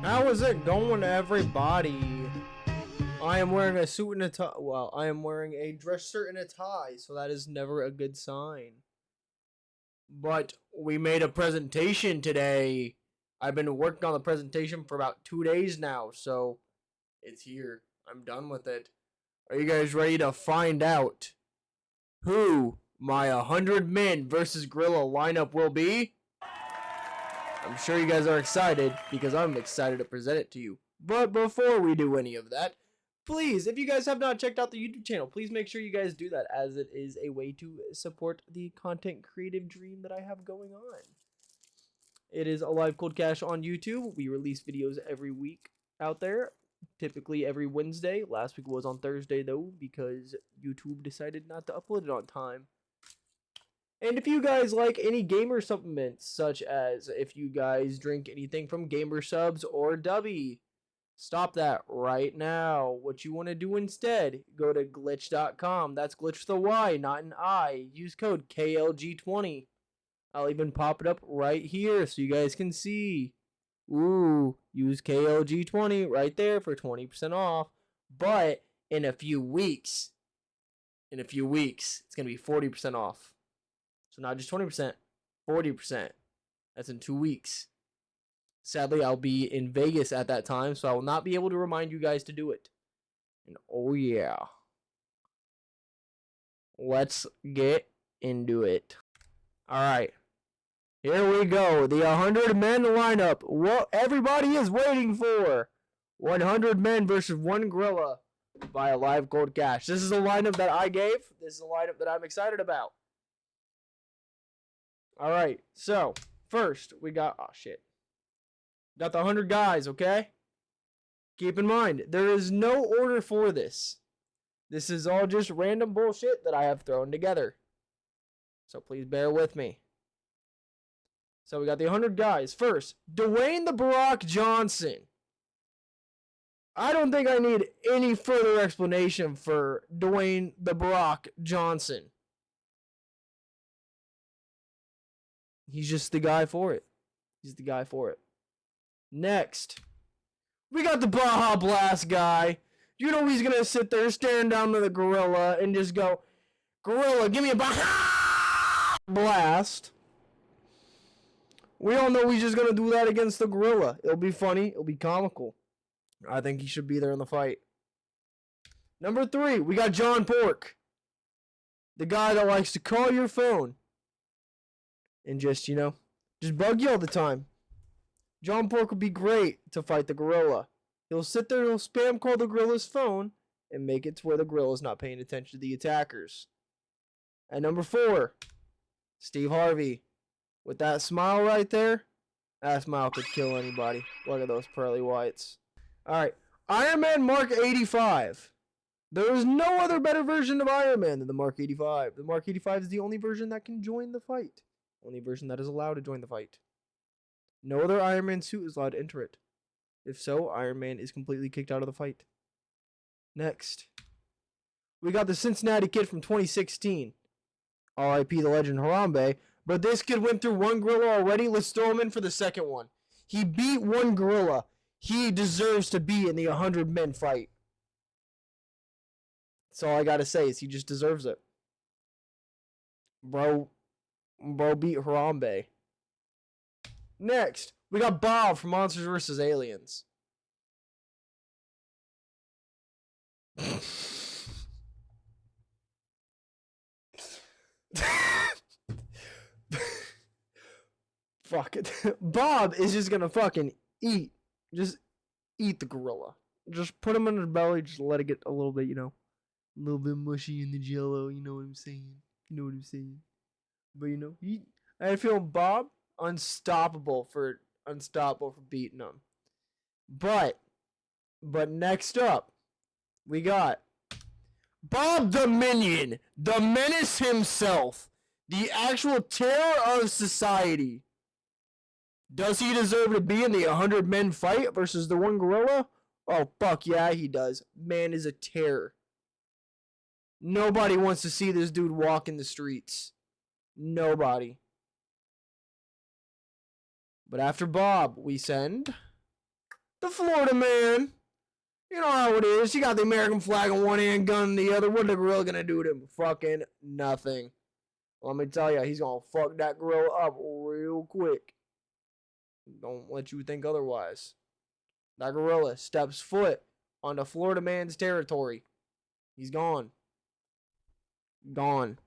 How is it going, everybody? I am wearing a suit and a tie. Well, I am wearing a dress shirt and a tie, so that is never a good sign. But we made a presentation today. I've been working on the presentation for about 2 days now, so it's here. I'm done with it. Are you guys ready to find out who my 100 men versus gorilla lineup will be? I'm sure you guys are excited because I'm excited to present it to you. But before we do any of that, please, if you guys have not checked out the YouTube channel, please make sure you guys do that, as it is a way to support the content creative dream that I have going on. It is Alive Cold Cash on YouTube. We release videos every week out there, typically every Wednesday. Last week was on Thursday, though, because YouTube decided not to upload it on time. And if you guys like any gamer supplements, such as if you guys drink anything from Gamer Subs or Dubby, stop that right now. What you want to do instead, go to glitch.com. That's glitch with a Y, not an I. Use code KLG20. I'll even pop it up right here so you guys can see. Ooh, use KLG20 right there for 20% off. But in a few weeks, it's going to be 40% off. So not just 20%, 40%. That's in 2 weeks. Sadly, I'll be in Vegas at that time, so I will not be able to remind you guys to do it. And oh yeah. Let's get into it. Alright. Here we go. The 100 men lineup. What everybody is waiting for. 100 men versus 1 gorilla by Alive Cold Cash. This is a lineup that I gave. This is a lineup that I'm excited about. Alright, so, first, we got, oh shit. Got the 100 guys, okay? Keep in mind, there is no order for this. This is all just random bullshit that I have thrown together. So please bear with me. So we got the 100 guys. First, Dwayne the Barack Johnson. I don't think I need any further explanation for Dwayne the Barack Johnson. He's just the guy for it. He's the guy for it. Next, we got the Baja Blast guy. You know he's going to sit there staring down to the gorilla and just go, "Gorilla, give me a Baja Blast." We all know he's just going to do that against the gorilla. It'll be funny. It'll be comical. I think he should be there in the fight. Number 3, we got John Pork. The guy that likes to call your phone and just, you know, just bug you all the time. John Pork would be great to fight the gorilla. He'll sit there, he'll spam call the gorilla's phone and make it to where the gorilla's not paying attention to the attackers. And number 4, Steve Harvey. With that smile right there, that smile could kill anybody. Look at those pearly whites. Alright, Iron Man Mark 85. There is no other better version of Iron Man than the Mark 85. The Mark 85 is the only version that can join the fight. Only version that is allowed to join the fight. No other Iron Man suit is allowed to enter it. If so, Iron Man is completely kicked out of the fight. Next, we got the Cincinnati Kid from 2016. R.I.P. the legend Harambe. But this kid went through 1 gorilla already. Let's throw him in for the second one. He beat 1 gorilla. He deserves to be in the 100 men fight. That's all I gotta say is he just deserves it. Bro beat Harambe. Next, we got Bob from Monsters vs. Aliens. Fuck it. Bob is just gonna fucking eat. Just eat the gorilla. Just put him in his belly, just let it get a little bit, you know, a little bit mushy in the jello, you know what I'm saying? You know what I'm saying? But you know, I feel Bob unstoppable for beating him. But next up, we got Bob the Minion, the menace himself, the actual terror of society. Does he deserve to be in the 100 men fight versus the 1 gorilla? Oh, fuck yeah, he does. Man is a terror. Nobody wants to see this dude walk in the streets. Nobody. But after Bob, we send The Florida man. You know how it is. You got the American flag in one hand, gun in the other. What the gorilla gonna do to him? Fucking nothing. Let me tell you, he's gonna fuck that gorilla up real quick. Don't let you think otherwise. That gorilla steps foot on the Florida man's territory. He's gone. Gone.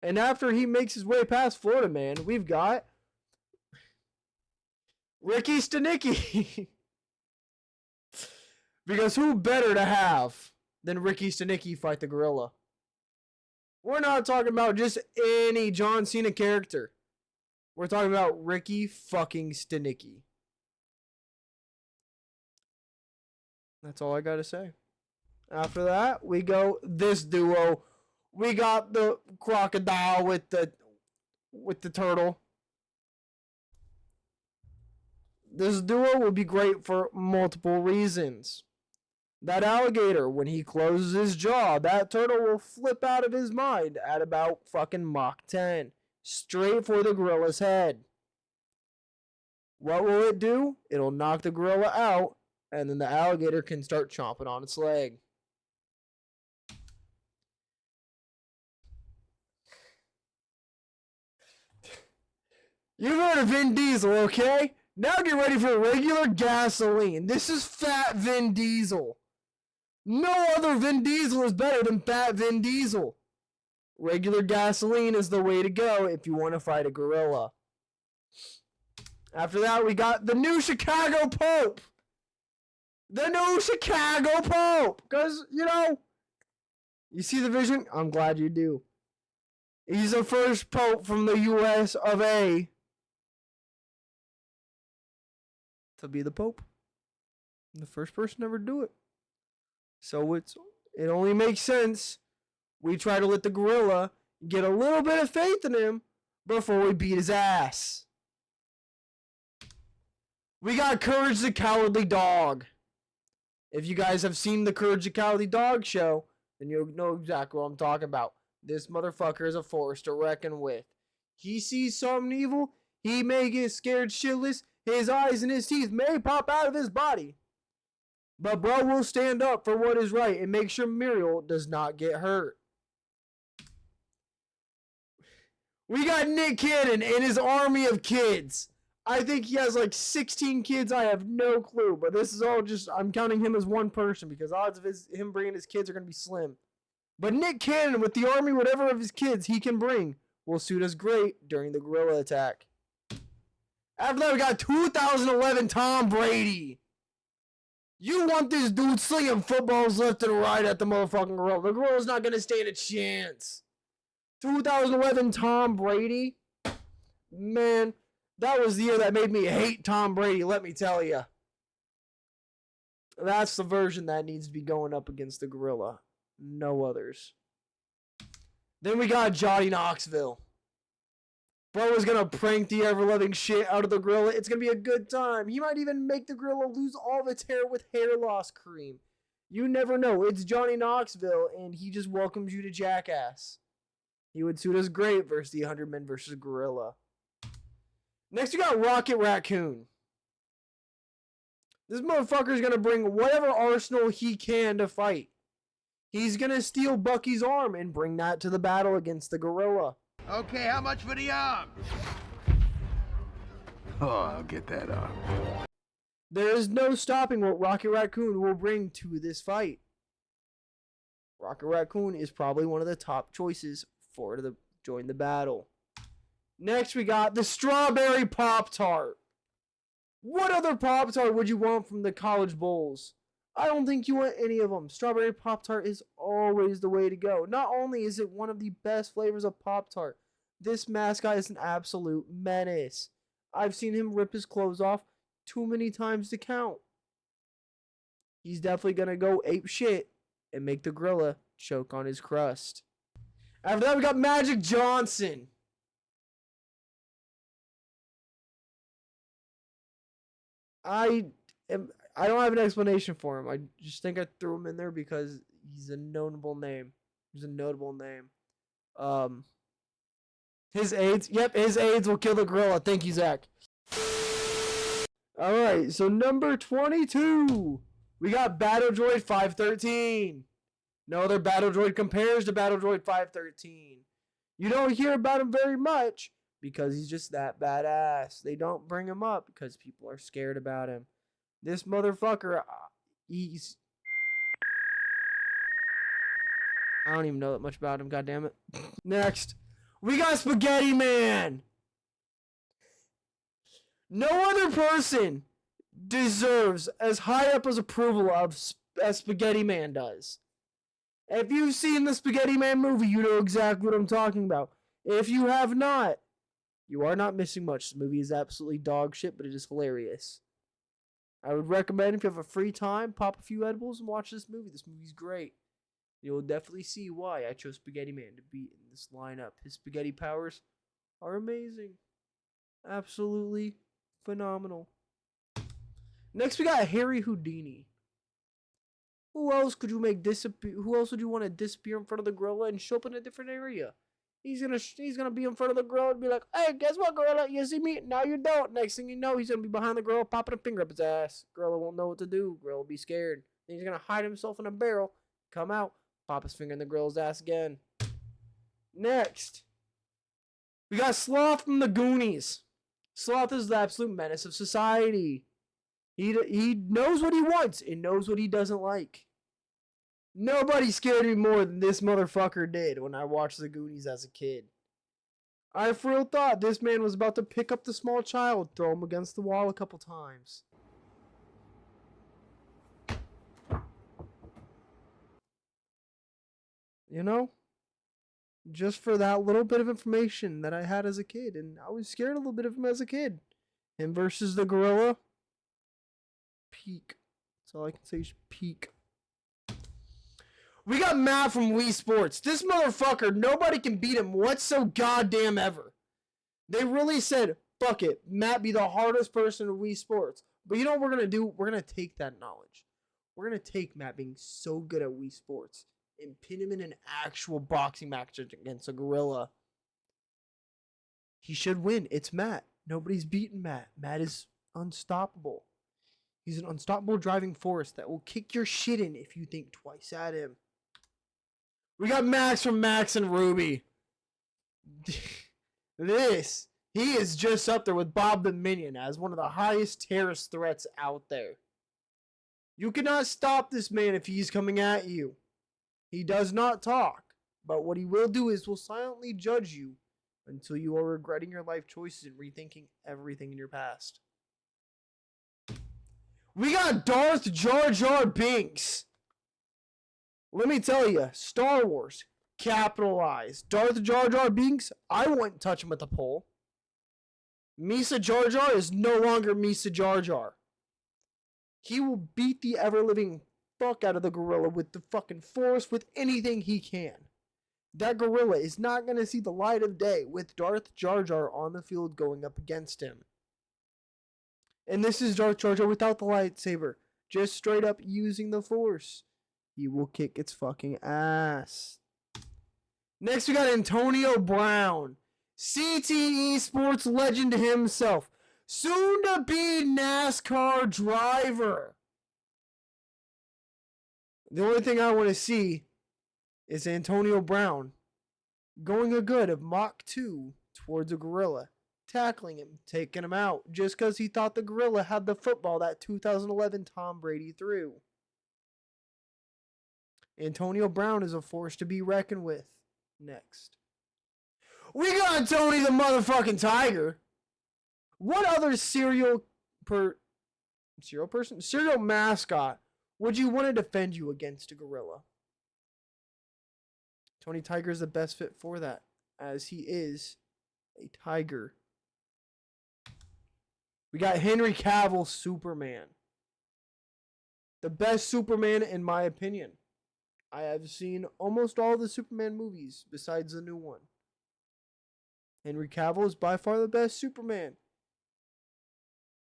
And after he makes his way past Florida man, we've got Ricky Stanicki. Because who better to have than Ricky Stanicki fight the gorilla? We're not talking about just any John Cena character. We're talking about Ricky fucking Stanicki. That's all I gotta say. After that, we go this duo. We got the crocodile with the turtle. This duo will be great for multiple reasons. That alligator, when he closes his jaw, that turtle will flip out of his mind at about fucking Mach 10. Straight for the gorilla's head. What will it do? It'll knock the gorilla out, and then the alligator can start chomping on its leg. You've heard of Vin Diesel, okay? Now get ready for regular gasoline. This is Fat Vin Diesel. No other Vin Diesel is better than Fat Vin Diesel. Regular gasoline is the way to go if you want to fight a gorilla. After that, we got the new Chicago Pope. The new Chicago Pope. Because, you know, you see the vision? I'm glad you do. He's the first Pope from the US of A to be the Pope. The first person to ever do it. So it only makes sense we try to let the gorilla get a little bit of faith in him before we beat his ass. We got Courage the Cowardly Dog. If you guys have seen the Courage the Cowardly Dog show, then you'll know exactly what I'm talking about. This motherfucker is a force to reckon with. He sees something evil, he may get scared shitless, his eyes and his teeth may pop out of his body. But bro will stand up for what is right and make sure Muriel does not get hurt. We got Nick Cannon and his army of kids. I think he has like 16 kids. I have no clue. But this is all just, I'm counting him as one person because odds of him bringing his kids are going to be slim. But Nick Cannon with the army, whatever of his kids he can bring, will suit us great during the gorilla attack. After that, we got 2011 Tom Brady. You want this dude slinging footballs left and right at the motherfucking gorilla. The gorilla's not going to stand a chance. 2011 Tom Brady. Man, that was the year that made me hate Tom Brady, let me tell you. That's the version that needs to be going up against the gorilla. No others. Then we got Johnny Knoxville. Bro is gonna prank the ever-loving shit out of the gorilla. It's gonna be a good time. He might even make the gorilla lose all of its hair with hair loss cream. You never know. It's Johnny Knoxville, and he just welcomes you to Jackass. He would suit us great versus the 100 Men versus Gorilla. Next, we got Rocket Raccoon. This motherfucker's gonna bring whatever arsenal he can to fight. He's gonna steal Bucky's arm and bring that to the battle against the gorilla. Okay, how much for the arm? Oh, I'll get that arm. There is no stopping what Rocket Raccoon will bring to this fight. Rocket Raccoon is probably one of the top choices for to join the battle. Next, we got the Strawberry Pop-Tart. What other Pop-Tart would you want from the College Bowls? I don't think you want any of them. Strawberry Pop-Tart is always the way to go. Not only is it one of the best flavors of Pop-Tart, this mascot is an absolute menace. I've seen him rip his clothes off too many times to count. He's definitely going to go ape shit and make the gorilla choke on his crust. After that, we got Magic Johnson. I don't have an explanation for him. I just think I threw him in there because he's a notable name. He's a notable name. His AIDS. Yep, his AIDS will kill the gorilla. Thank you, Zach. Alright, so number 22. We got Battle Droid 513. No other Battle Droid compares to Battle Droid 513. You don't hear about him very much because he's just that badass. They don't bring him up because people are scared about him. This motherfucker, he's... I don't even know that much about him, goddammit. Next, we got Spaghetti Man. No other person deserves as high up as approval of as Spaghetti Man does. If you've seen the Spaghetti Man movie, you know exactly what I'm talking about. If you have not, you are not missing much. The movie is absolutely dog shit, but it is hilarious. I would recommend if you have a free time, pop a few edibles and watch this movie. This movie's great. You'll definitely see why I chose Spaghetti Man to be in this lineup. His spaghetti powers are amazing. Absolutely phenomenal. Next, we got Harry Houdini. Who else could you make disappear? Who else would you want to disappear in front of the gorilla and show up in a different area? He's gonna be in front of the gorilla and be like, "Hey, guess what, gorilla? You see me? Now you don't." Next thing you know, he's gonna be behind the gorilla, popping a finger up his ass. Gorilla won't know what to do. Gorilla will be scared. Then he's gonna hide himself in a barrel, come out, pop his finger in the gorilla's ass again. Next, we got Sloth from the Goonies. Sloth is the absolute menace of society. He knows what he wants and knows what he doesn't like. Nobody scared me more than this motherfucker did when I watched the Goonies as a kid. I for real thought this man was about to pick up the small child, throw him against the wall a couple times. You know? Just for that little bit of information that I had as a kid, and I was scared a little bit of him as a kid. Him versus the gorilla. Peak. That's all I can say is peak. We got Matt from Wii Sports. This motherfucker, nobody can beat him whatso goddamn ever. They really said, fuck it, Matt be the hardest person in Wii Sports. But you know what we're going to do? We're going to take that knowledge. We're going to take Matt being so good at Wii Sports and pin him in an actual boxing match against a gorilla. He should win. It's Matt. Nobody's beaten Matt. Matt is unstoppable. He's an unstoppable driving force that will kick your shit in if you think twice at him. We got Max from Max and Ruby. He is just up there with Bob the Minion as one of the highest terrorist threats out there. You cannot stop this man if he's coming at you. He does not talk, but what he will do is will silently judge you until you are regretting your life choices and rethinking everything in your past. We got Darth Jar Jar Binks. Let me tell you, Star Wars, capitalized. Darth Jar Jar Binks, I wouldn't touch him with a pole. Misa Jar Jar is no longer Misa Jar Jar. He will beat the ever-living fuck out of the gorilla with the fucking force, with anything he can. That gorilla is not going to see the light of day with Darth Jar Jar on the field going up against him. And this is Darth Jar Jar without the lightsaber. Just straight up using the force. He will kick its fucking ass. Next we got Antonio Brown. CTE sports legend himself. Soon to be NASCAR driver. The only thing I want to see is Antonio Brown going a good of Mach 2 towards a gorilla. Tackling him, taking him out, just because he thought the gorilla had the football that 2011 Tom Brady threw. Antonio Brown is a force to be reckoned with. Next. We got Tony the motherfucking Tiger. What other serial mascot would you want to defend you against a gorilla? Tony Tiger is the best fit for that, as he is a tiger. We got Henry Cavill, Superman. The best Superman in my opinion. I have seen almost all the Superman movies besides the new one. Henry Cavill is by far the best Superman.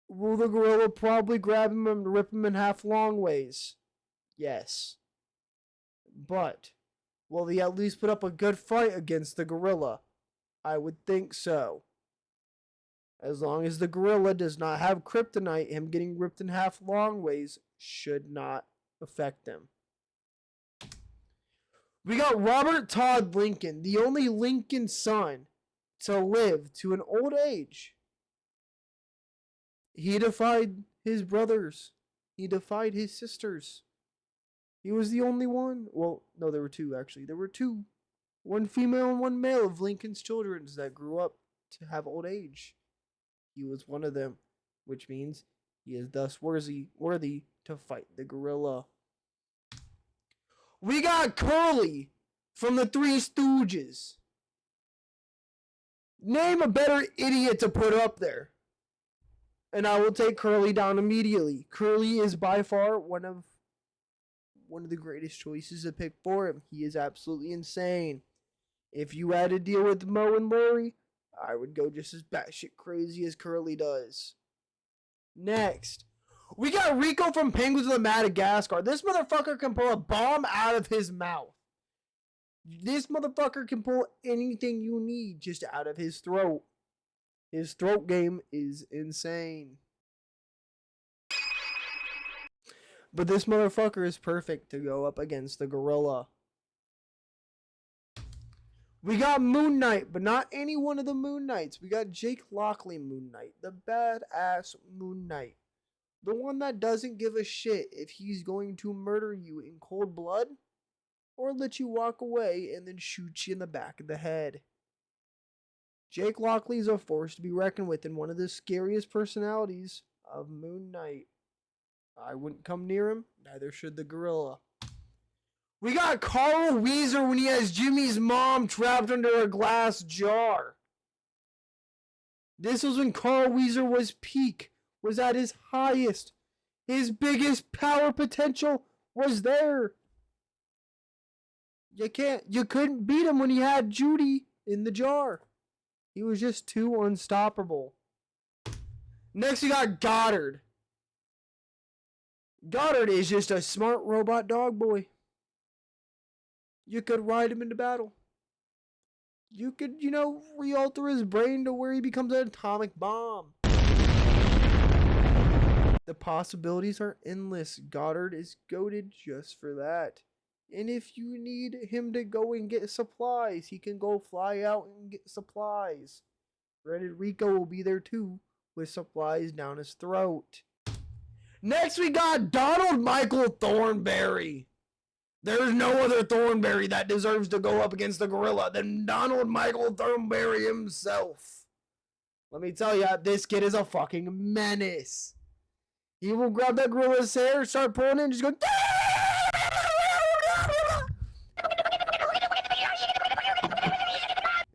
Will the gorilla probably grab him and rip him in half long ways? Yes. But will he at least put up a good fight against the gorilla? I would think so. As long as the gorilla does not have kryptonite, him getting ripped in half long ways should not affect them. We got Robert Todd Lincoln, the only Lincoln son to live to an old age. He defied his brothers. He defied his sisters. He was the only one. Well, no, there were two, actually. There were two. One female and one male of Lincoln's children that grew up to have old age. He was one of them, which means he is thus worthy to fight the gorilla. We got Curly from the Three Stooges. Name a better idiot to put up there, and I will take Curly down immediately. Curly is by far one of the greatest choices to pick for him. He is absolutely insane. If you had to deal with Mo and Larry, I would go just as batshit crazy as Curly does. Next, we got Rico from Penguins of Madagascar. This motherfucker can pull a bomb out of his mouth. This motherfucker can pull anything you need just out of his throat. His throat game is insane. But this motherfucker is perfect to go up against the gorilla. We got Moon Knight, but not any one of the Moon Knights. We got Jake Lockley Moon Knight, the badass Moon Knight. The one that doesn't give a shit if he's going to murder you in cold blood or let you walk away and then shoot you in the back of the head. Jake Lockley is a force to be reckoned with and one of the scariest personalities of Moon Knight. I wouldn't come near him, neither should the gorilla. We got Carl Weezer when he has Jimmy's mom trapped under a glass jar. This was when Carl Weezer was peak, was at his highest. His biggest power potential was there. You couldn't beat him when he had Judy in the jar. He was just too unstoppable. Next we got Goddard. Goddard is just a smart robot dog boy. You could ride him into battle. You could, re-alter his brain to where he becomes an atomic bomb. The possibilities are endless. Goddard is goated just for that. And if you need him to go and get supplies, he can go fly out and get supplies. Granted, Rico will be there too, with supplies down his throat. Next we got Donald Michael Thornberry. There's no other Thornberry that deserves to go up against the gorilla than Donald Michael Thornberry himself. Let me tell you, this kid is a fucking menace. He will grab that gorilla's hair, start pulling it, and just go...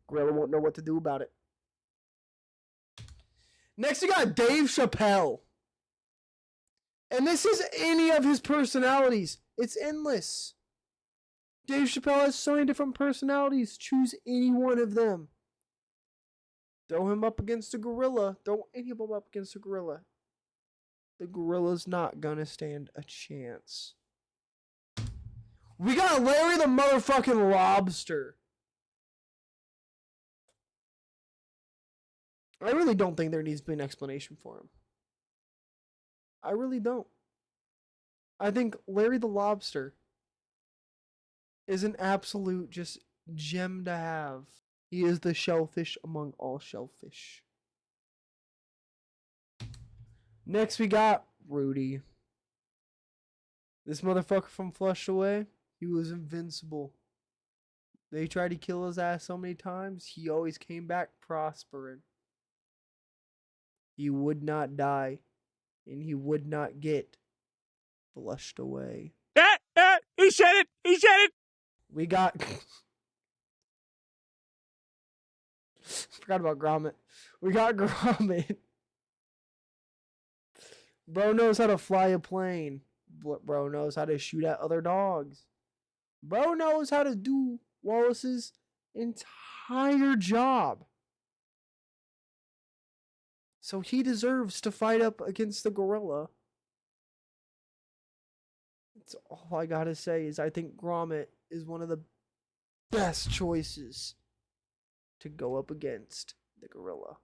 Gorilla won't know what to do about it. Next we got Dave Chappelle. And this is any of his personalities. It's endless. Dave Chappelle has so many different personalities. Choose any one of them. Throw him up against a gorilla. Throw any of them up against a gorilla. The gorilla's not gonna stand a chance. We got Larry the motherfucking Lobster. I really don't think there needs to be an explanation for him. I really don't. I think Larry the Lobster is an absolute just gem to have. He is the shellfish among all shellfish. Next we got Rudy. This motherfucker from Flushed Away, he was invincible. They tried to kill his ass so many times, he always came back prospering. He would not die, and he would not get flushed away. He said it! He said it! We got... Forgot about Gromit. We got Gromit. Bro knows how to fly a plane. Bro knows how to shoot at other dogs. Bro knows how to do Wallace's entire job. So he deserves to fight up against the gorilla. That's all I gotta say is I think Gromit is one of the best choices to go up against the gorilla.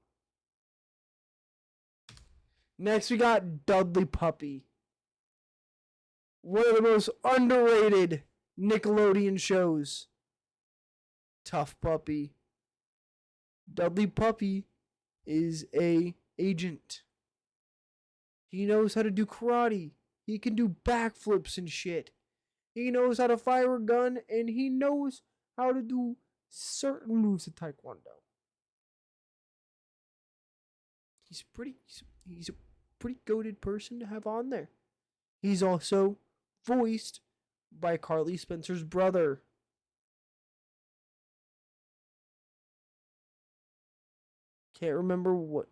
Next, we got Dudley Puppy. One of the most underrated Nickelodeon shows. Tough Puppy. Dudley Puppy is a agent. He knows how to do karate. He can do backflips and shit. He knows how to fire a gun, and he knows how to do certain moves of Taekwondo. He's a pretty goated person to have on there. He's also voiced by Carly Spencer's brother. Can't remember what.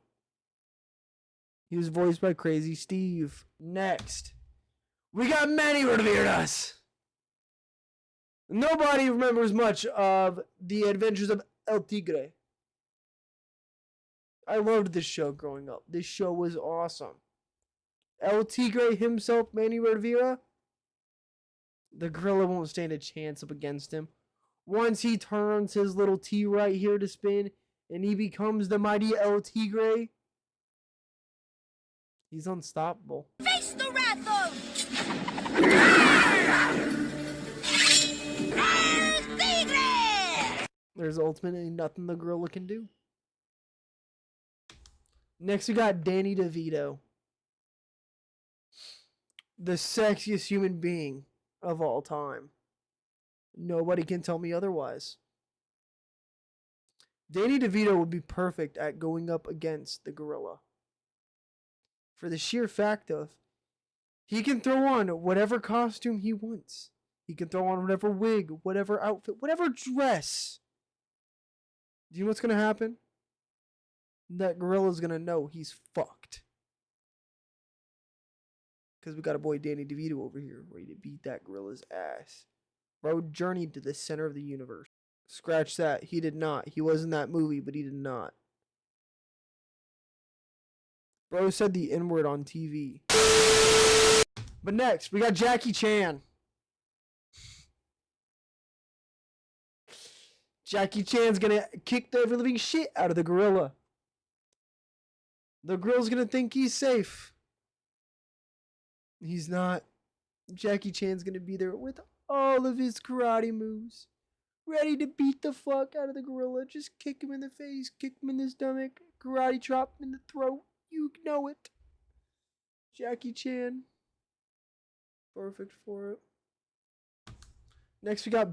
He was voiced by Crazy Steve. Next, we got Manny Ramirez. Nobody remembers much of The Adventures of El Tigre. I loved this show growing up. This show was awesome. El Tigre himself, Manny Rivera, the gorilla won't stand a chance up against him. Once he turns his little T right here to spin, and he becomes the mighty El Tigre, he's unstoppable. Face the wrath of El Tigre! There's ultimately nothing the gorilla can do. Next, we got Danny DeVito, the sexiest human being of all time. Nobody can tell me otherwise. Danny DeVito would be perfect at going up against the gorilla. For the sheer fact of, he can throw on whatever costume he wants. He can throw on whatever wig, whatever outfit, whatever dress. Do you know what's going to happen? That gorilla's going to know he's fucked. Because we got a boy Danny DeVito over here ready to beat that gorilla's ass. Bro journeyed to the center of the universe. Scratch that. He did not. He was in that movie, but he did not. Bro said the N-word on TV. But next, we got Jackie Chan. Jackie Chan's gonna kick the ever living shit out of the gorilla. The gorilla's gonna think he's safe. He's not. Jackie Chan's gonna be there with all of his karate moves, ready to beat the fuck out of the gorilla. Just kick him in the face, kick him in the stomach, karate chop him in the throat. You know it. Jackie Chan. Perfect for it. Next we got...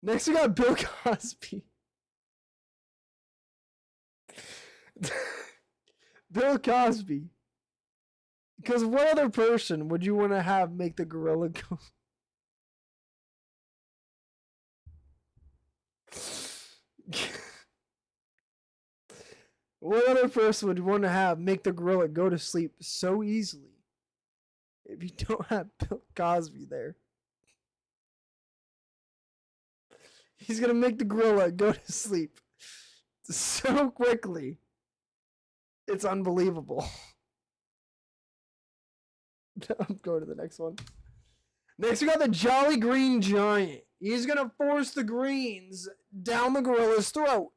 Next we got Bill Cosby. Bill Cosby. Because what other person would you want to have make the gorilla go? What other person would you want to have make the gorilla go to sleep so easily if you don't have Bill Cosby there? He's going to make the gorilla go to sleep so quickly. It's unbelievable. I'm going to the next one. Next, we got the Jolly Green Giant. He's going to force the greens down the gorilla's throat.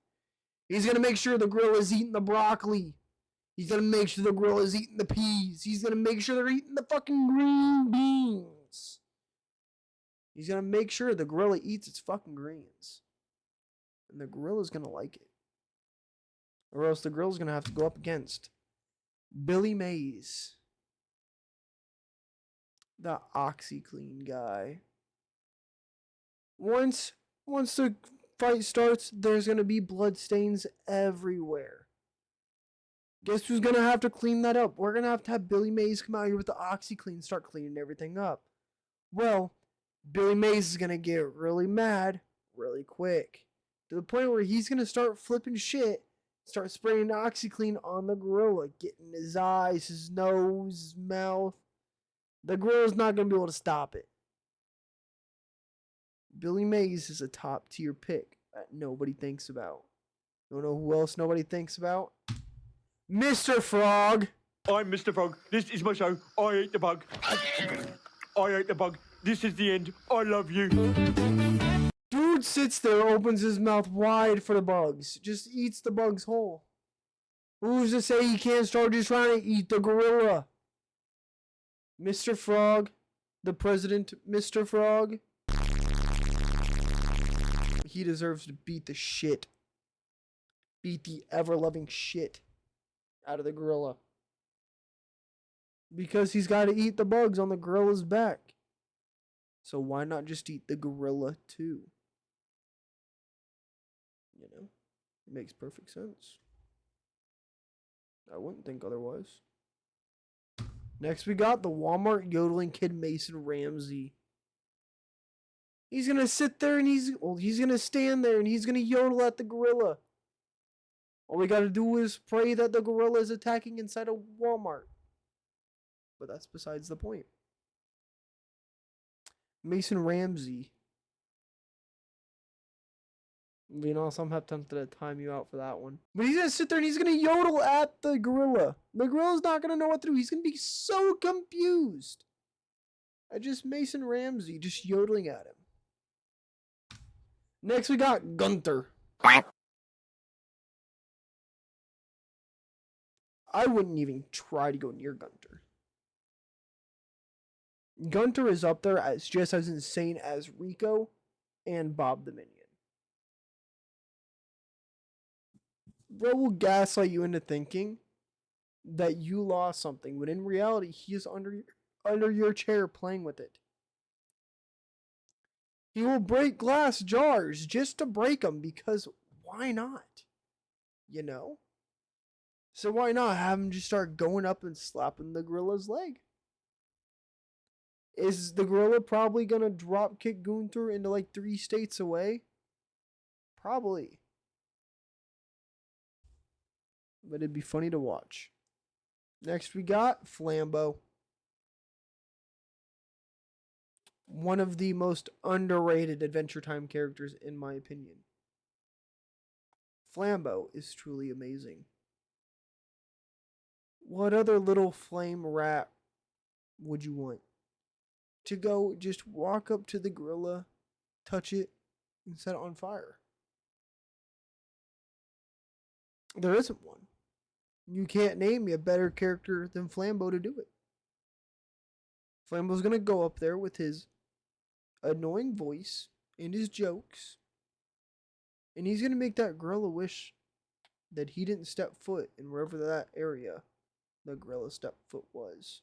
He's going to make sure the gorilla's eating the broccoli. He's going to make sure the gorilla's eating the peas. He's going to make sure they're eating the fucking green beans. He's going to make sure the gorilla eats its fucking greens. And the gorilla's going to like it. Or else the gorilla's going to have to go up against Billy Mays, the OxyClean guy. Once the fight starts, there's going to be blood stains everywhere. Guess who's going to have to clean that up? We're going to have Billy Mays come out here with the OxyClean and start cleaning everything up. Well, Billy Mays is going to get really mad really quick. To the point where he's going to start flipping shit, start spraying OxyClean on the gorilla, getting his eyes, his nose, his mouth. The gorilla's not going to be able to stop it. Billy Mays is a top tier pick that nobody thinks about. You know who else nobody thinks about? Mr. Frog. I'm Mr. Frog. This is my show. I eat the bug. I ate the bug. This is the end. I love you. Dude sits there, opens his mouth wide for the bugs, just eats the bugs whole. Who's to say he can't start just trying to eat the gorilla? Mr. Frog, the president, Mr. Frog. He deserves to beat the shit. Beat the ever-loving shit out of the gorilla. Because he's got to eat the bugs on the gorilla's back. So why not just eat the gorilla too? You know, it makes perfect sense. I wouldn't think otherwise. Next we got the Walmart yodeling kid Mason Ramsey. He's gonna sit there and he's gonna stand there and he's gonna yodel at the gorilla. All we gotta do is pray that the gorilla is attacking inside a Walmart. But that's besides the point. Mason Ramsey. You know, some have tempted to time you out for that one. But he's gonna sit there and he's gonna yodel at the gorilla. The gorilla's not gonna know what to do. He's gonna be so confused at just Mason Ramsey just yodeling at him. Next we got Gunther. I wouldn't even try to go near Gunther. Gunther is up there as just as insane as Rico and Bob the Minion. Bro will gaslight you into thinking that you lost something, when in reality he is under your chair playing with it. He will break glass jars just to break them because why not? You know? So why not have him just start going up and slapping the gorilla's leg? Is the gorilla probably gonna drop kick Gunther into like 3 states away? Probably. But it'd be funny to watch. Next we got Flambeau. One of the most underrated Adventure Time characters in my opinion. Flambeau is truly amazing. What other little flame rat would you want? To go just walk up to the gorilla, touch it, and set it on fire. There isn't one. You can't name me a better character than Flambeau to do it. Flambeau's gonna go up there with his annoying voice and his jokes, and he's gonna make that gorilla wish that he didn't step foot in wherever that area the gorilla step foot was.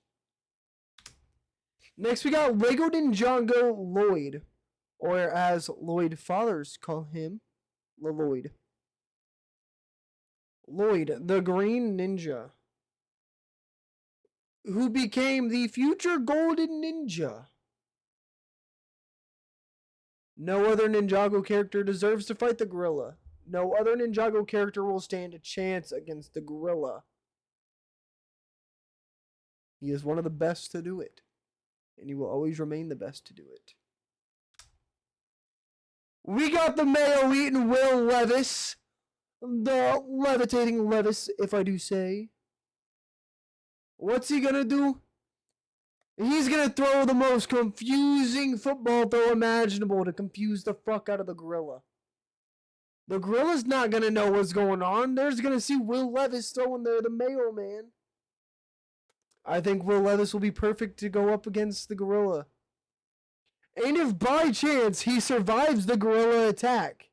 Next we got Lego Ninjago Lloyd, or as Lloyd fathers call him, Lloyd. Lloyd, the Green Ninja, who became the future Golden Ninja. No other Ninjago character deserves to fight the gorilla. No other Ninjago character will stand a chance against the gorilla. He is one of the best to do it, and he will always remain the best to do it. We got the mayo-eating Will Levis. The levitating Levis, if I do say. What's he gonna do? He's gonna throw the most confusing football throw imaginable to confuse the fuck out of the gorilla. The gorilla's not gonna know what's going on. They're just gonna see Will Levis throwing the mayo man. I think Will Levis will be perfect to go up against the gorilla. And if by chance he survives the gorilla attack,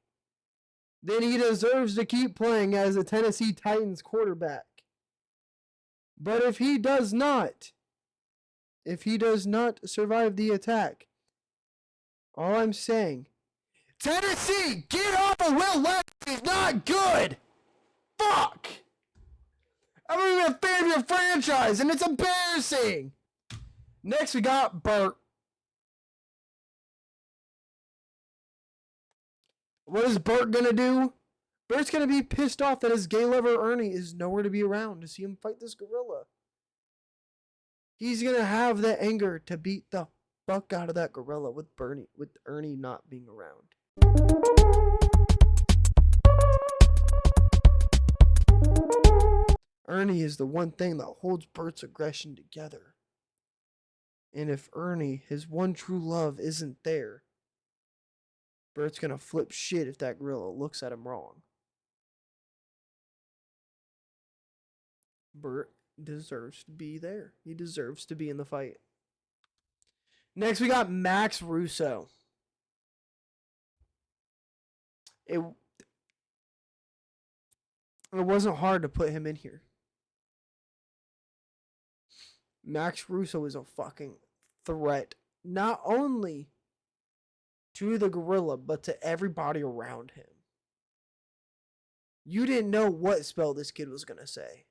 then he deserves to keep playing as the Tennessee Titans quarterback. But if he does not survive the attack, all I'm saying, Tennessee, get off of Will Levis. He's not good. Fuck. I'm not even a fan of your franchise, and it's embarrassing. Next, we got Bert. What is Bert gonna do? Bert's gonna be pissed off that his gay lover Ernie is nowhere to be around to see him fight this gorilla. He's gonna have that anger to beat the fuck out of that gorilla with Ernie not being around. Ernie is the one thing that holds Bert's aggression together. And if Ernie, his one true love, isn't there, Bert's gonna flip shit if that gorilla looks at him wrong. Bert deserves to be there. He deserves to be in the fight. Next, we got Max Russo. It wasn't hard to put him in here. Max Russo is a fucking threat, not only to the gorilla, but to everybody around him. You didn't know what spell this kid was going to say.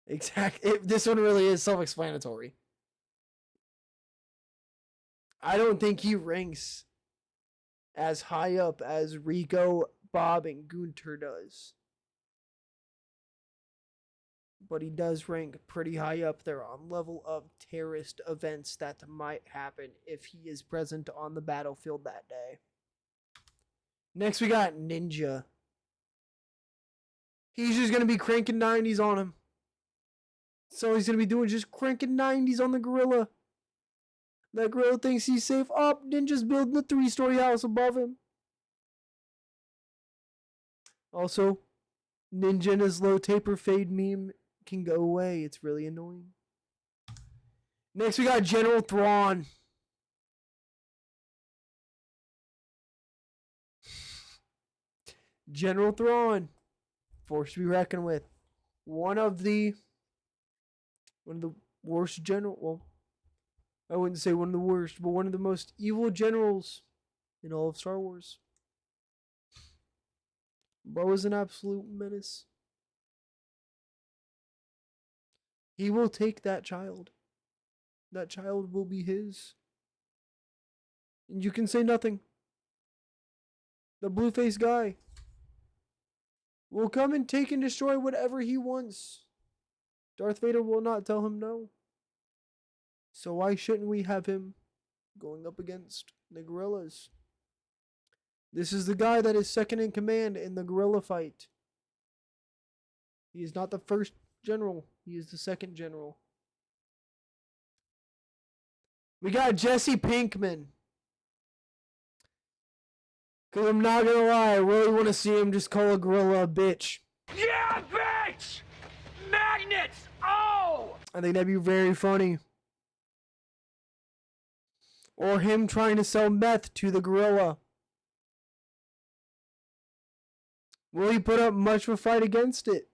Exactly. This one really is self-explanatory. I don't think he ranks as high up as Rico, Bob, and Gunter does. But he does rank pretty high up there on level of terrorist events that might happen if he is present on the battlefield that day. Next, we got Ninja. He's just going to be cranking 90s on him. So he's going to be doing just cranking 90s on the gorilla. That gorilla thinks he's safe. Oh, Ninja's building a 3-story house above him. Also, Ninja and his low taper fade meme can go away. It's really annoying. Next, we got General Thrawn. General Thrawn, force to be reckoned with. One of the worst general. Well, I wouldn't say one of the worst, but one of the most evil generals in all of Star Wars. Bro is an absolute menace. He will take that child. That child will be his. And you can say nothing. The blue-faced guy will come and take and destroy whatever he wants. Darth Vader will not tell him no. So why shouldn't we have him going up against the gorillas? This is the guy that is second in command in the gorilla fight. He is not the first general. He is the second general. We got Jesse Pinkman. Because I'm not going to lie, I really want to see him just call a gorilla a bitch. Yeah, bitch! Magnets! Oh! I think that'd be very funny. Or him trying to sell meth to the gorilla. Will he put up much of a fight against it?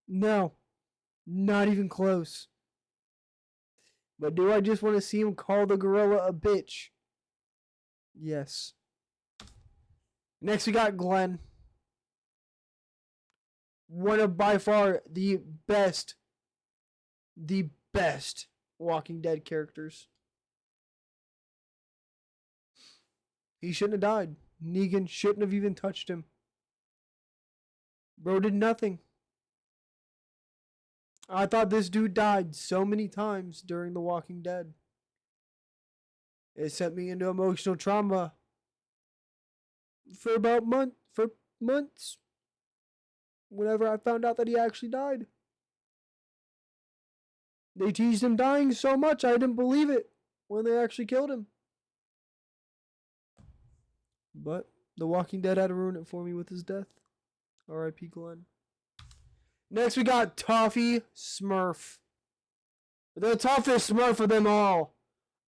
No. Not even close. But do I just want to see him call the gorilla a bitch? Yes. Next we got Glenn. One of by far the best Walking Dead characters. He shouldn't have died. Negan shouldn't have even touched him. Bro did nothing. I thought this dude died so many times during The Walking Dead. It sent me into emotional trauma for months. Whenever I found out that he actually died. They teased him dying so much I didn't believe it when they actually killed him. But The Walking Dead had to ruin it for me with his death. R.I.P. Glenn. Next we got Toffee Smurf. The toughest Smurf of them all.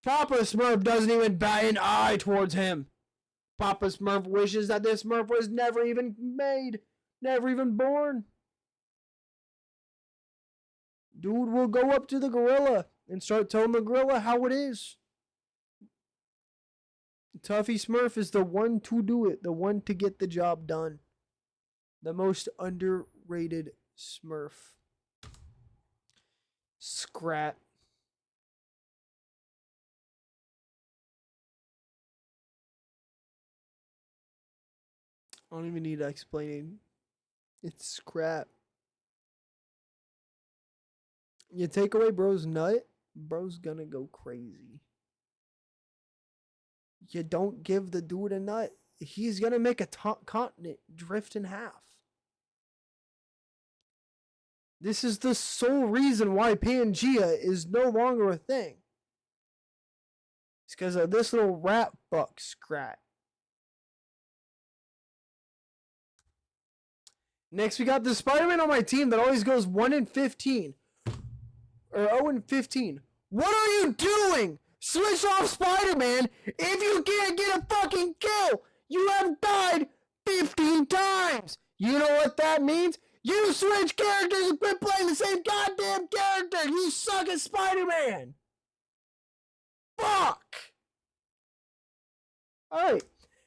Papa Smurf doesn't even bat an eye towards him. Papa Smurf wishes that this Smurf was never even made. Never even born. Dude will go up to the gorilla and start telling the gorilla how it is. Tuffy Smurf is the one to do it. The one to get the job done. The most underrated Smurf. Scrat. I don't even need to explain. It's scrap. You take away bro's nut, bro's gonna go crazy. You don't give the dude a nut, he's gonna make a continent drift in half. This is the sole reason why Pangea is no longer a thing. It's because of this little rat buck scrat. Next, we got the Spider-Man on my team that always goes 1-15. Or 0-15. What are you doing? Switch off Spider-Man if you can't get a fucking kill. You have died 15 times. You know what that means? You switch characters and quit playing the same goddamn character. You suck at Spider-Man. Fuck. Alright.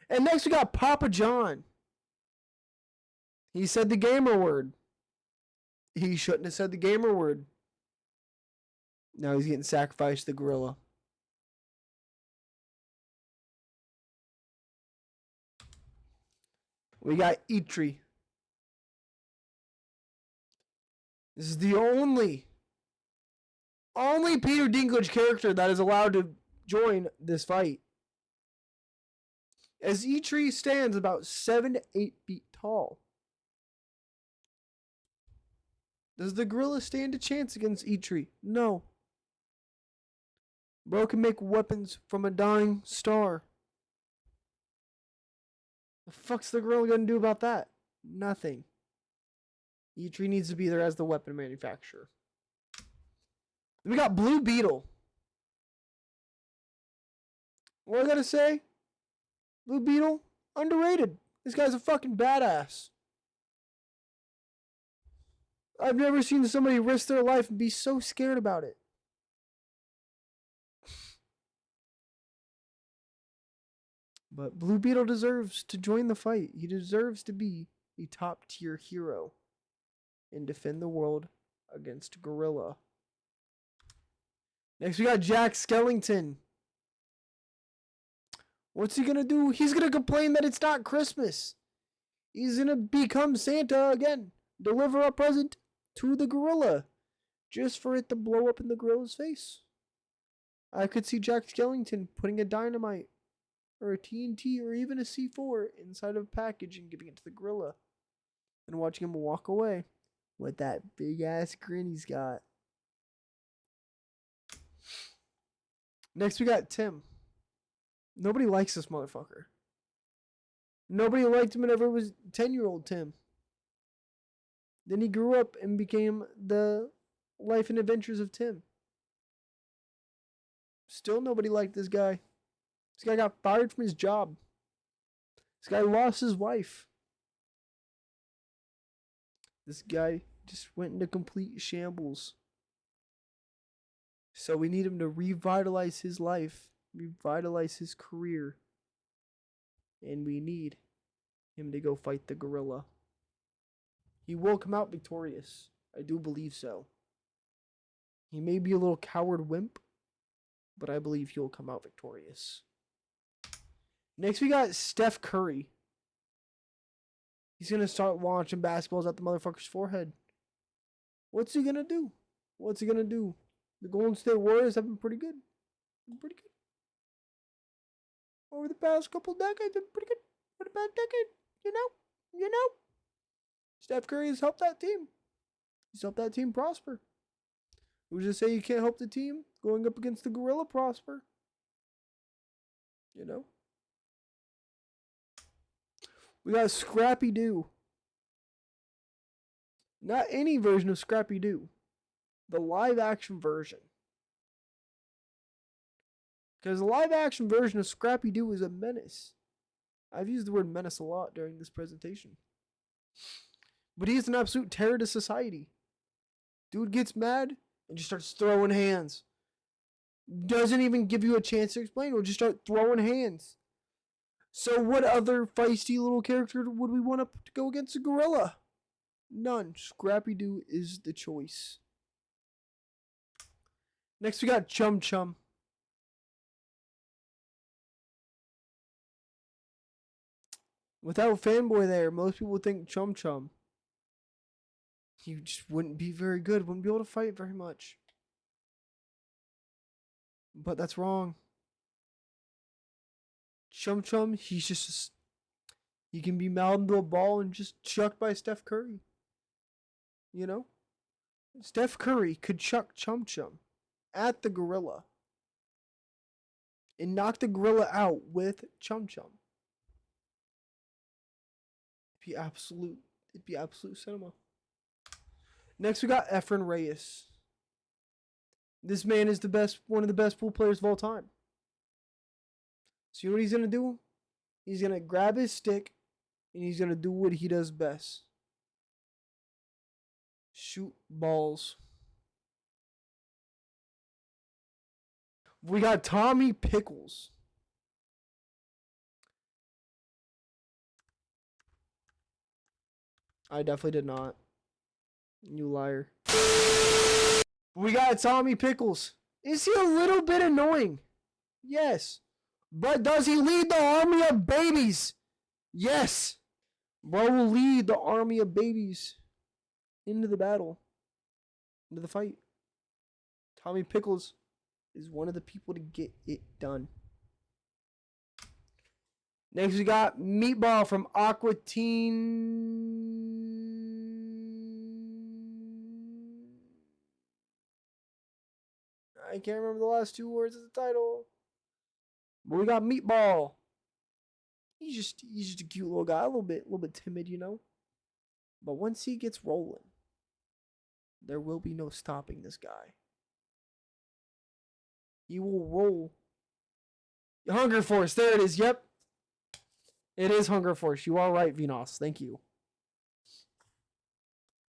And next we got Papa John. He said the gamer word. He shouldn't have said the gamer word. Now he's getting sacrificed to the gorilla. We got Eitri. This is the only Peter Dinklage character that is allowed to join this fight. As Eitri stands about 7 to 8 feet tall. Does the gorilla stand a chance against Eitri? No. Bro can make weapons from a dying star. The fuck's the gorilla gonna do about that? Nothing. Eitri needs to be there as the weapon manufacturer. Then we got Blue Beetle. What I gotta say? Blue Beetle, underrated. This guy's a fucking badass. I've never seen somebody risk their life and be so scared about it. But Blue Beetle deserves to join the fight. He deserves to be a top tier hero and defend the world against Gorilla. Next we got Jack Skellington. What's he gonna do? He's gonna complain that it's not Christmas. He's gonna become Santa again. Deliver a present to the gorilla. Just for it to blow up in the gorilla's face. I could see Jack Skellington putting a dynamite or a TNT or even a C4 inside of a package and giving it to the gorilla. And watching him walk away with that big ass grin he's got. Next we got Tim. Nobody likes this motherfucker. Nobody liked him whenever it was 10-year-old Tim. Then he grew up and became the life and adventures of Tim. Still nobody liked this guy. This guy got fired from his job. This guy lost his wife. This guy just went into complete shambles. So we need him to revitalize his life, revitalize his career. And we need him to go fight the gorilla. He will come out victorious. I do believe so. He may be a little coward wimp, but I believe he'll come out victorious. Next we got Steph Curry. He's going to start launching basketballs at the motherfucker's forehead. What's he going to do? What's he going to do? The Golden State Warriors have been pretty good. Over the past couple decades, been pretty good. For the past decade, you know. Steph Curry has helped that team. He's helped that team prosper. Who's to say you can't help the team going up against the gorilla prosper? You know? We got Scrappy Doo. Not any version of Scrappy Doo. The live action version. Because the live action version of Scrappy Doo is a menace. I've used the word menace a lot during this presentation. But he is an absolute terror to society. Dude gets mad and just starts throwing hands. Doesn't even give you a chance to explain. Will just start throwing hands. So what other feisty little character would we want to go against a gorilla? None. Scrappy Doo is the choice. Next we got Chum Chum. Without Fanboy there, most people would think Chum Chum. He just wouldn't be very good. Wouldn't be able to fight very much. But that's wrong. Chum Chum, he's just he can be mouthed into a ball and just chucked by Steph Curry. You know? Steph Curry could chuck Chum Chum at the gorilla and knock the gorilla out with Chum Chum. It'd be absolute cinema. Next we got Efren Reyes. This man is one of the best pool players of all time. So you know what he's gonna do? He's gonna grab his stick and he's gonna do what he does best. Shoot balls. We got Tommy Pickles. I definitely did not. You liar. We got Tommy Pickles. Is he a little bit annoying? Yes. But does he lead the army of babies? Yes. Bro will lead the army of babies into the battle, into the fight. Tommy Pickles is one of the people to get it done. Next we got Meatball from Aqua Teen. I can't remember the last two words of the title. But we got Meatball. He's just a cute little guy, a little bit timid, you know. But once he gets rolling, there will be no stopping this guy. He will roll. Hunger Force, there it is. Yep. It is Hunger Force. You are right, Venos. Thank you.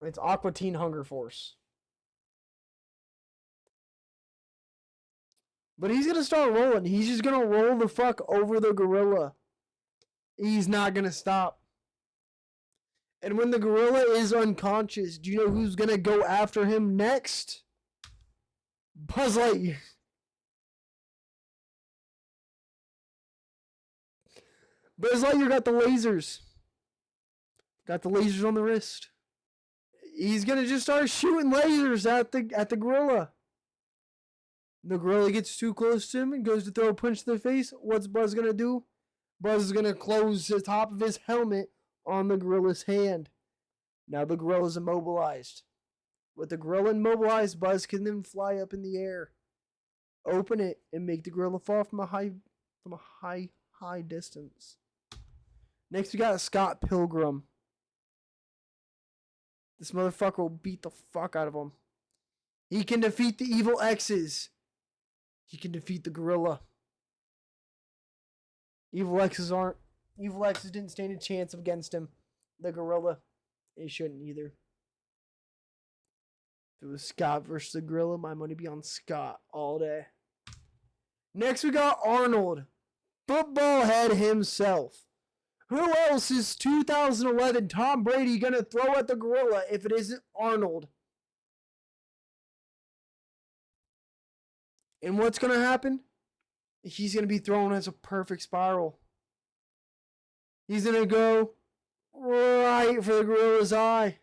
It's Aqua Teen Hunger Force. But he's going to start rolling. He's just going to roll the fuck over the gorilla. He's not going to stop. And when the gorilla is unconscious, do you know who's going to go after him next? Buzz Lightyear. Buzz Lightyear got the lasers. Got the lasers on the wrist. He's going to just start shooting lasers at the gorilla. The gorilla gets too close to him and goes to throw a punch to the face. What's Buzz going to do? Buzz is going to close the top of his helmet on the gorilla's hand. Now the gorilla's immobilized. With the gorilla immobilized, Buzz can then fly up in the air, open it, and make the gorilla fall from a high distance. Next we got Scott Pilgrim. This motherfucker will beat the fuck out of him. He can defeat the evil X's. He can defeat the gorilla. Evil X's didn't stand a chance against him. The gorilla, they shouldn't either. If it was Scott versus the gorilla, my money be on Scott all day. Next we got Arnold, football head himself. Who else is 2011 Tom Brady gonna throw at the gorilla if it isn't Arnold? And what's gonna happen? He's gonna be thrown as a perfect spiral. He's gonna go right for the gorilla's eye.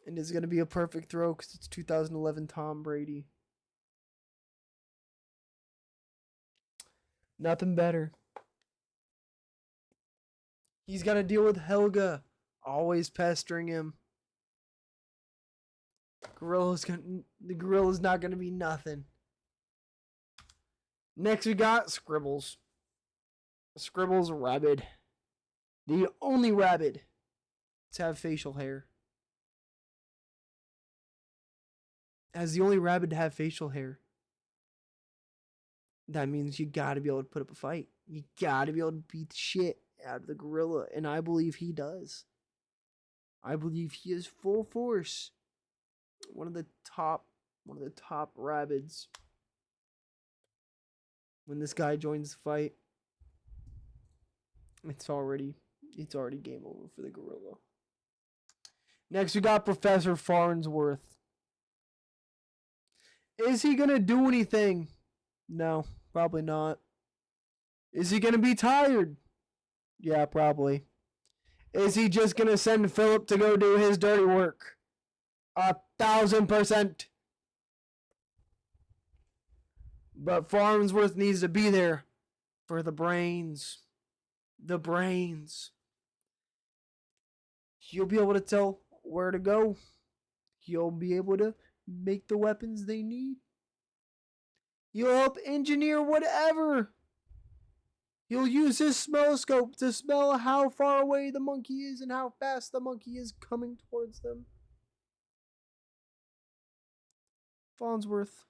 And it's gonna be a perfect throw because it's 2011 Tom Brady. Nothing better. He's got to deal with Helga, always pestering him. The gorilla's not gonna be nothing. Next we got Scribbles. Scribbles Rabbit. The only rabbit to have facial hair. As the only rabbit to have facial hair. That means you gotta be able to put up a fight. You gotta be able to beat the shit out of the gorilla. And I believe he does. I believe he is full force. One of the top rabbits. When this guy joins the fight, it's already game over for the gorilla. Next we got Professor Farnsworth. Is he gonna do anything? No, probably not. Is he gonna be tired? Yeah, probably. Is he just gonna send Philip to go do his dirty work? 1,000%. But Farnsworth needs to be there for the brains. The brains. You'll be able to tell where to go He'll be able to make the weapons they need. He'll help engineer whatever. He'll use his smell scope to smell how far away the monkey is and how fast the monkey is coming towards them. Farnsworth.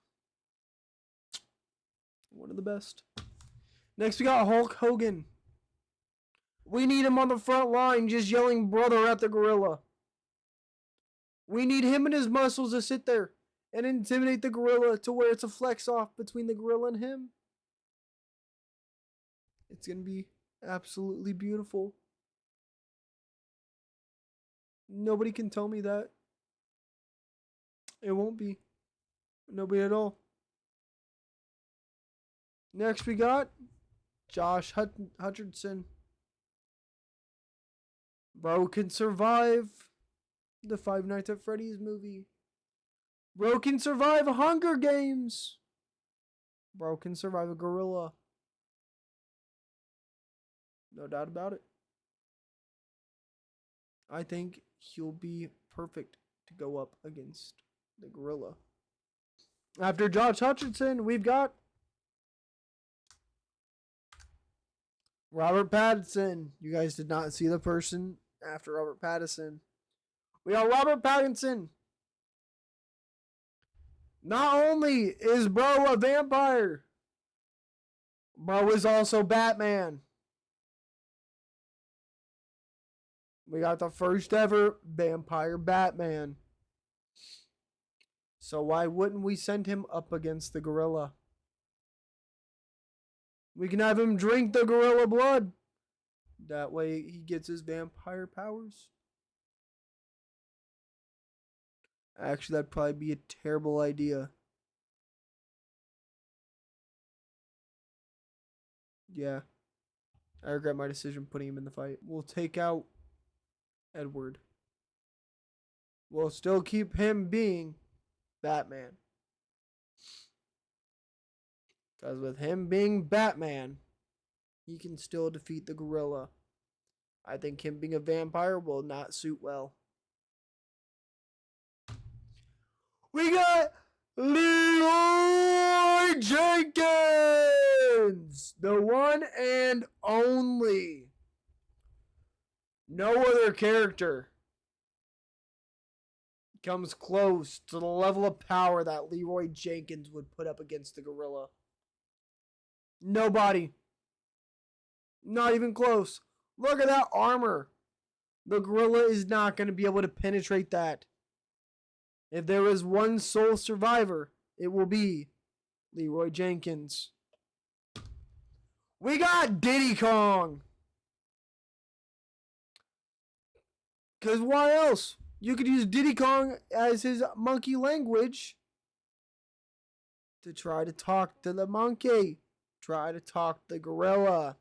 One of the best. Next, we got Hulk Hogan. We need him on the front line just yelling brother at the gorilla. We need him and his muscles to sit there and intimidate the gorilla to where it's a flex off between the gorilla and him. It's going to be absolutely beautiful. Nobody can tell me that. It won't be. Nobody at all. Next we got Josh Hutcherson. Bro can survive the Five Nights at Freddy's movie. Bro can survive Hunger Games. Bro can survive a gorilla. No doubt about it. I think he'll be perfect to go up against the gorilla. After Josh Hutcherson, we've got Robert Pattinson. You guys did not see the person after Robert Pattinson. We got Robert Pattinson. Not only is bro a vampire, bro is also Batman. We got the first ever vampire Batman. So why wouldn't we send him up against the gorilla? We can have him drink the gorilla blood. That way he gets his vampire powers. Actually, that'd probably be a terrible idea. Yeah. I regret my decision putting him in the fight. We'll take out Edward. We'll still keep him being Batman. Because with him being Batman, he can still defeat the gorilla. I think him being a vampire will not suit well. We got Leroy Jenkins, the one and only. No other character comes close to the level of power that Leroy Jenkins would put up against the gorilla. Nobody. Not even close. Look at that armor. The gorilla is not going to be able to penetrate that. If there is one sole survivor, it will be Leroy Jenkins. We got Diddy Kong. Because why else? You could use Diddy Kong as his monkey language to try to talk to the monkey. Try to talk to the gorilla.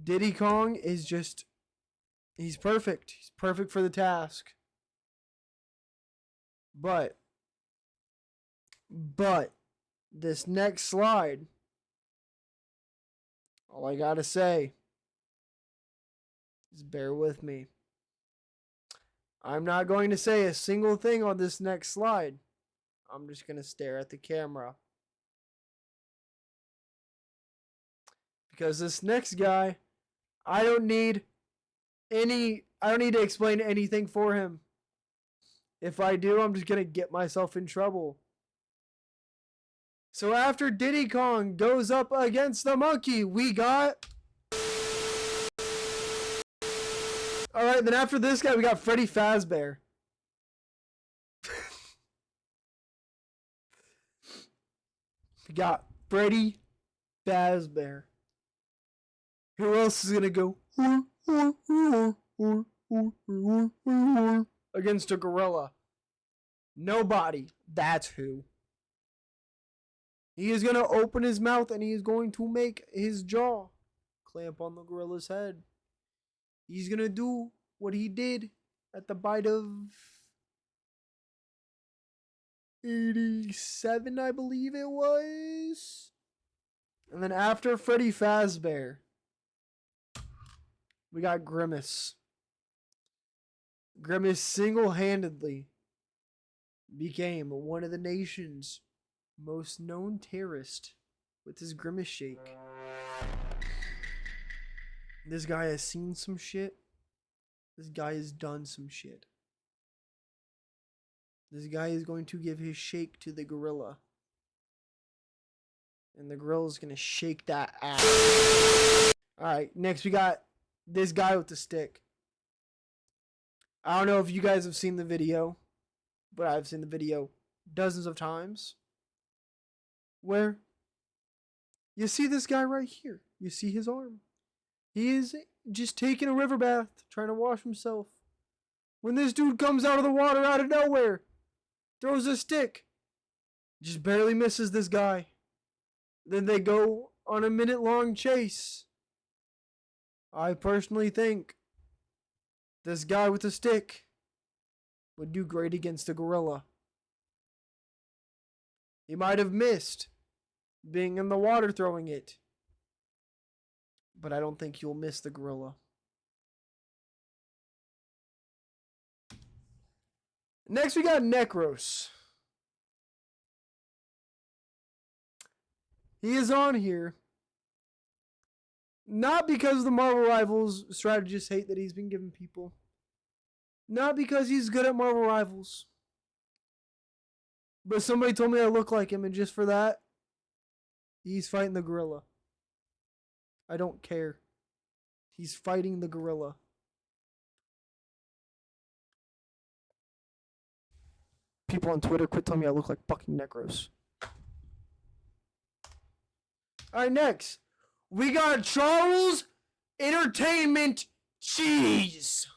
Diddy Kong is just... he's perfect. He's perfect for the task. But this next slide, all I gotta say is bear with me. I'm not going to say a single thing on this next slide. I'm just going to stare at the camera. Because this next guy, I don't need to explain anything for him. If I do, I'm just going to get myself in trouble. So after Diddy Kong goes up against the monkey, we got... Alright, then after this guy, we got Freddy Fazbear. We got Freddy Fazbear. Who else is going to go against a gorilla? Nobody. That's who. He is going to open his mouth and he is going to make his jaw clamp on the gorilla's head. He's going to do what he did at the bite of 87, I believe it was. And then after Freddy Fazbear, we got Grimace. Grimace single-handedly became one of the nation's most known terrorists with his Grimace shake. This guy has seen some shit. This guy has done some shit. This guy is going to give his shake to the gorilla. And the gorilla is going to shake that ass. Alright, next we got this guy with the stick. I don't know if you guys have seen the video, but I've seen the video dozens of times. Where you see this guy right here. You see his arm. He is just taking a river bath, trying to wash himself. When this dude comes out of the water out of nowhere, throws a stick, just barely misses this guy. Then they go on a minute-long chase. I personally think this guy with the stick would do great against a gorilla. He might have missed being in the water throwing it, but I don't think you'll miss the gorilla. Next, we got Necros. He is on here not because the Marvel Rivals strategists hate that he's been giving people. Not because he's good at Marvel Rivals. But somebody told me I look like him, and just for that, he's fighting the gorilla. I don't care. He's fighting the gorilla. People on Twitter quit telling me I look like fucking Necros. Alright, next. We got Charles Entertainment Cheese.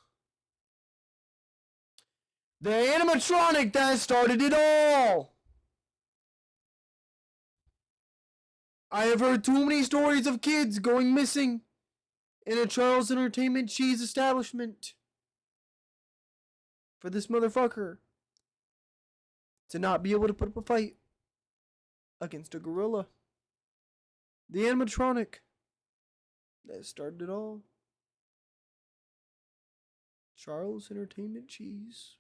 The animatronic that started it all. I have heard too many stories of kids going missing in a Charles Entertainment Cheese establishment for this motherfucker to not be able to put up a fight against a gorilla. The animatronic that started it all. Charles Entertainment Cheese.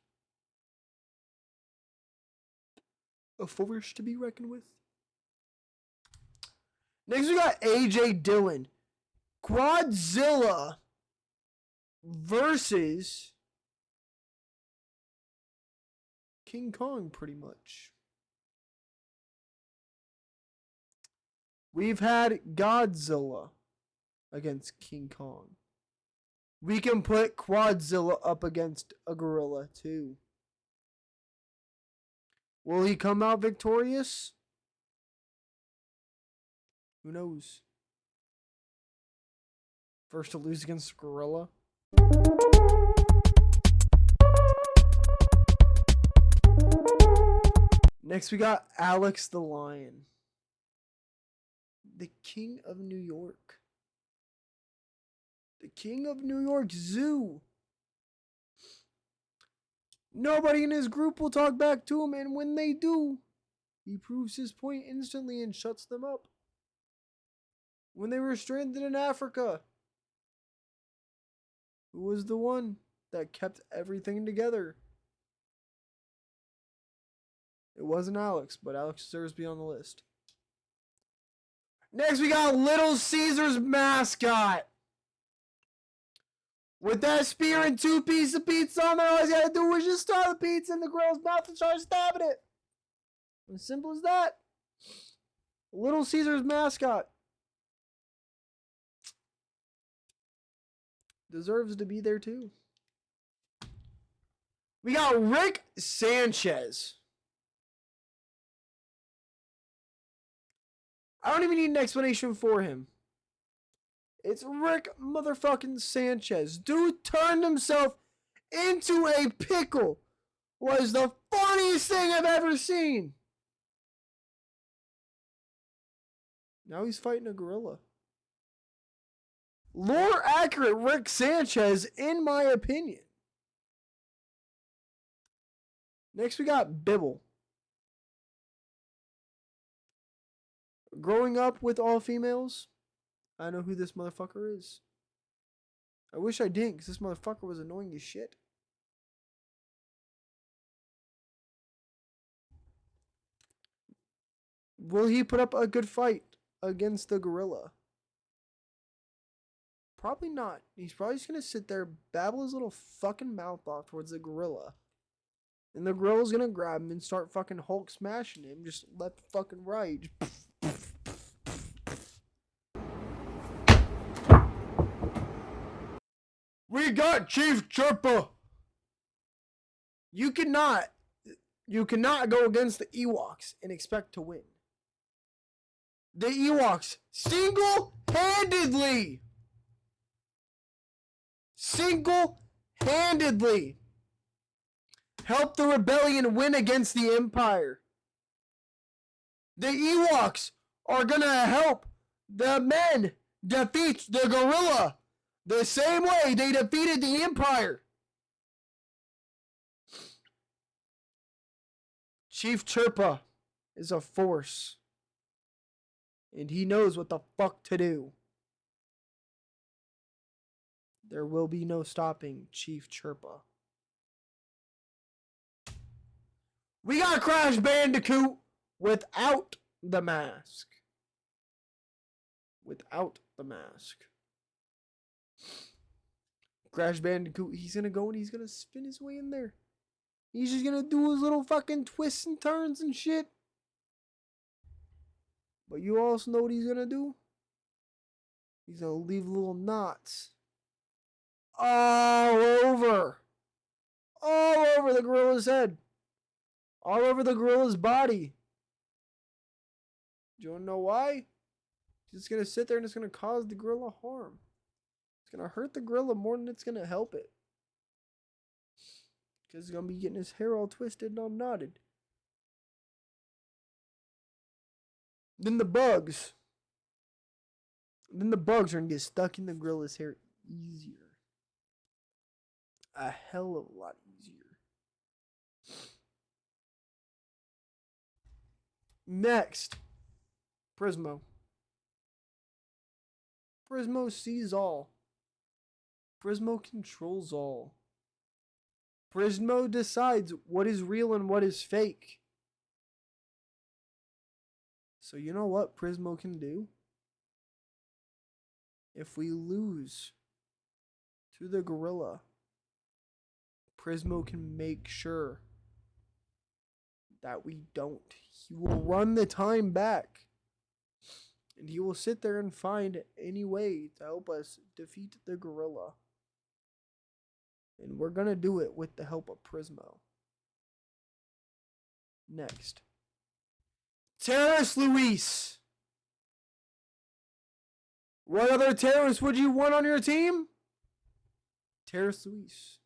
A force to be reckoned with. Next we got AJ Dillon. Quadzilla versus King Kong, pretty much. We've had Godzilla against King Kong. We can put Quadzilla up against a gorilla too. Will he come out victorious? Who knows? First to lose against a gorilla. Next we got Alex the Lion. The King of New York. The King of New York Zoo. Nobody in his group will talk back to him, and when they do, he proves his point instantly and shuts them up. When they were stranded in Africa, who was the one that kept everything together? It wasn't Alex, but Alex deserves to be on the list. Next, we got Little Caesar's mascot. With that spear and 2 pieces of pizza on there, all he's got to do is just start the pizza in the grill's mouth and start stabbing it. As simple as that. Little Caesar's mascot deserves to be there too. We got Rick Sanchez. I don't even need an explanation for him. It's Rick motherfucking Sanchez. Dude turned himself into a pickle. Was the funniest thing I've ever seen. Now he's fighting a gorilla. Lore accurate Rick Sanchez, in my opinion. Next we got Bibble. Growing up with all females, I know who this motherfucker is. I wish I didn't, because this motherfucker was annoying as shit. Will he put up a good fight against the gorilla? Probably not. He's probably just gonna sit there, babble his little fucking mouth off towards the gorilla. And the gorilla's gonna grab him and start fucking Hulk smashing him, just left fucking right. We got Chief Chirpa! You cannot go against the Ewoks and expect to win. The Ewoks single-handedly help the rebellion win against the Empire. The Ewoks are gonna help the men defeat the gorilla the same way they defeated the Empire. Chief Chirpa is a force, and he knows what the fuck to do. There will be no stopping Chief Chirpa. We got Crash Bandicoot without the mask. Without the mask. Crash Bandicoot, he's gonna go and he's gonna spin his way in there. He's just gonna do his little fucking twists and turns and shit. But you also know what he's gonna do? He's gonna leave little knots all over the gorilla's head, all over the gorilla's body. Do you wanna know why? He's just gonna sit there and it's gonna cause the gorilla harm. It's gonna hurt the gorilla more than it's gonna help it. Because he's gonna be getting his hair all twisted and all knotted. Then the bugs are gonna get stuck in the gorilla's hair easier. A hell of a lot easier. Next, Prismo. Prismo sees all. Prismo controls all. Prismo decides what is real and what is fake. So you know what Prismo can do? If we lose to the gorilla, Prismo can make sure that we don't. He will run the time back. And he will sit there and find any way to help us defeat the gorilla. And we're going to do it with the help of Prismo. Next. Terrace Luis. What other terrorist would you want on your team? Terrace Luis.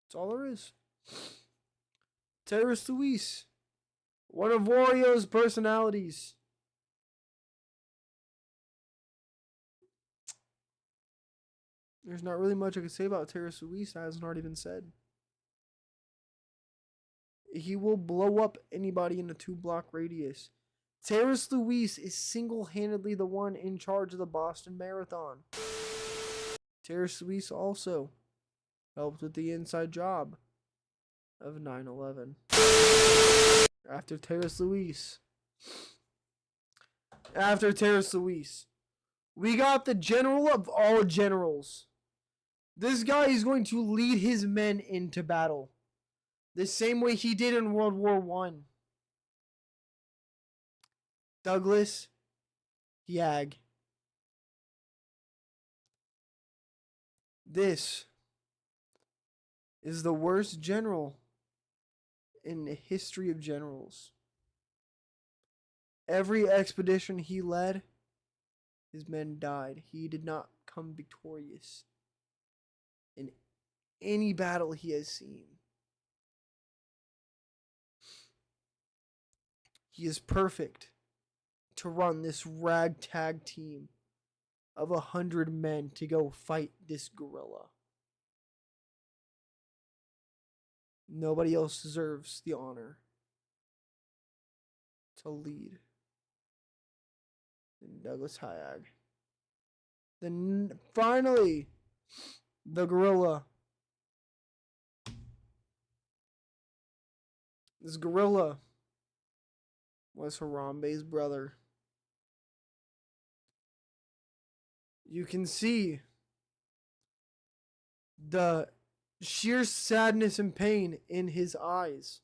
That's all there is. Terrace Luis. One of Wario's personalities. There's not really much I can say about Terrace Luis that hasn't already been said. He will blow up anybody in a 2-block radius. Terrace Luis is single-handedly the one in charge of the Boston Marathon. Terrace Luis also helped with the inside job of 9/11. After Terrace Luis, we got the general of all generals. This guy is going to lead his men into battle the same way he did in World War I. Douglas Yag. This is the worst general in the history of generals. Every expedition he led, his men died. He did not come victorious in any battle he has seen. He is perfect to run this ragtag team of 100 men to go fight this gorilla. Nobody else deserves the honor to lead than Douglas Hyag. Then finally, the gorilla. This gorilla was Harambe's brother. You can see the sheer sadness and pain in his eyes.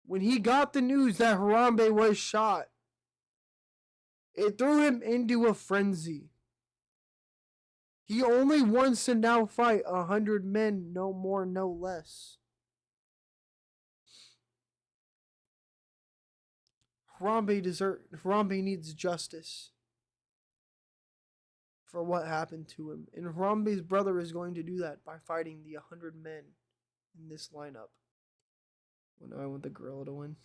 When he got the news that Harambe was shot, it threw him into a frenzy. He only wants to now fight 100 men, no more, no less. Harambe needs justice for what happened to him. And Harambe's brother is going to do that by fighting the 100 men in this lineup. Well, now I want the gorilla to win.